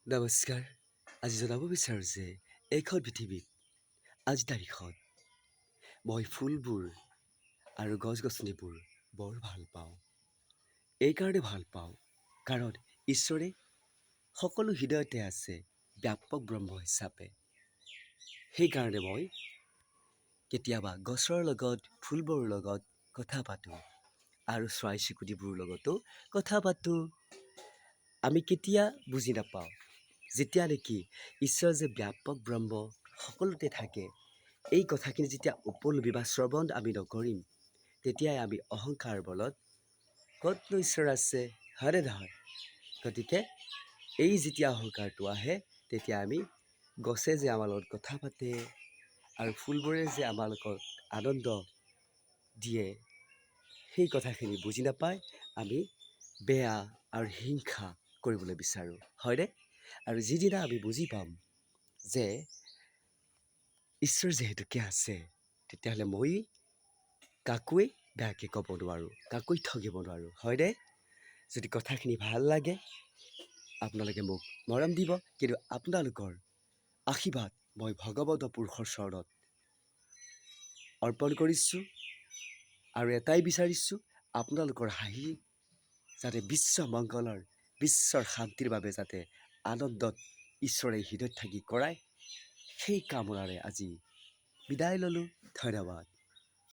নমস্কাৰ। আজি জনাব বিচাৰোঁ যে এইখন পৃথিৱীত আজি তাৰিখত মই ফুলবোৰ আৰু গছ-গছনিবোৰ বৰ ভাল পাওঁ। এইকাৰণে ভাল পাওঁ কাৰণ ঈশ্বৰে সকলো হৃদয়তে আছে ব্যাপক ব্ৰহ্ম হিচাপে। সেইকাৰণে মই কেতিয়াবা গছৰ লগত ফুলবোৰৰ লগত কথা পাতোঁ আৰু চৰাই-চিৰিকটিবোৰৰ লগতো কথা পাতোঁ। আমি কেতিয়া বুজি নাপাওঁ যেতিয়া নেকি ঈশ্বৰ যে ব্যাপক ব্ৰহ্ম সকলোতে থাকে, এই কথাখিনি যেতিয়া উপলব্ধি বা শ্ৰৱণ আমি নকৰিম, তেতিয়াই আমি অহংকাৰ বলত ক'তনো ঈশ্বৰ আছে, হয়নে নহয়? গতিকে এই যেতিয়া অহংকাৰটো আহে, তেতিয়া আমি গছে যে আমাৰ লগত কথা পাতে আৰু ফুলবোৰে যে আমাৰ লগত আনন্দ দিয়ে, সেই কথাখিনি বুজি নাপাই আমি বেয়া আৰু হিংসা কৰিবলৈ বিচাৰোঁ, হয়নে? আৰু যিদিনা আমি বুজি পাম যে ঈশ্বৰ যিহেতুকে আছে, তেতিয়াহ'লে মই কাকোৱেই বেয়াকৈ ক'ব নোৱাৰোঁ, কাকোৱেই ঠগিব নোৱাৰোঁ, হয়নে? যদি কথাখিনি ভাল লাগে, আপোনালোকে মোক মৰম দিব, কিন্তু আপোনালোকৰ আশীৰ্বাদ মই ভগৱন্ত পুৰুষৰ চৰণত অৰ্পণ কৰিছোঁ আৰু এটাই বিচাৰিছোঁ, আপোনালোকৰ হাঁহি যাতে বিশ্ব মংগলৰ, বিশ্বৰ শান্তিৰ বাবে যাতে আনন্দত ঈশ্বৰে হৃদয়ত থাকি কৰায়, সেই কামনাৰে আজি বিদায় ল'লোঁ। ধন্যবাদ।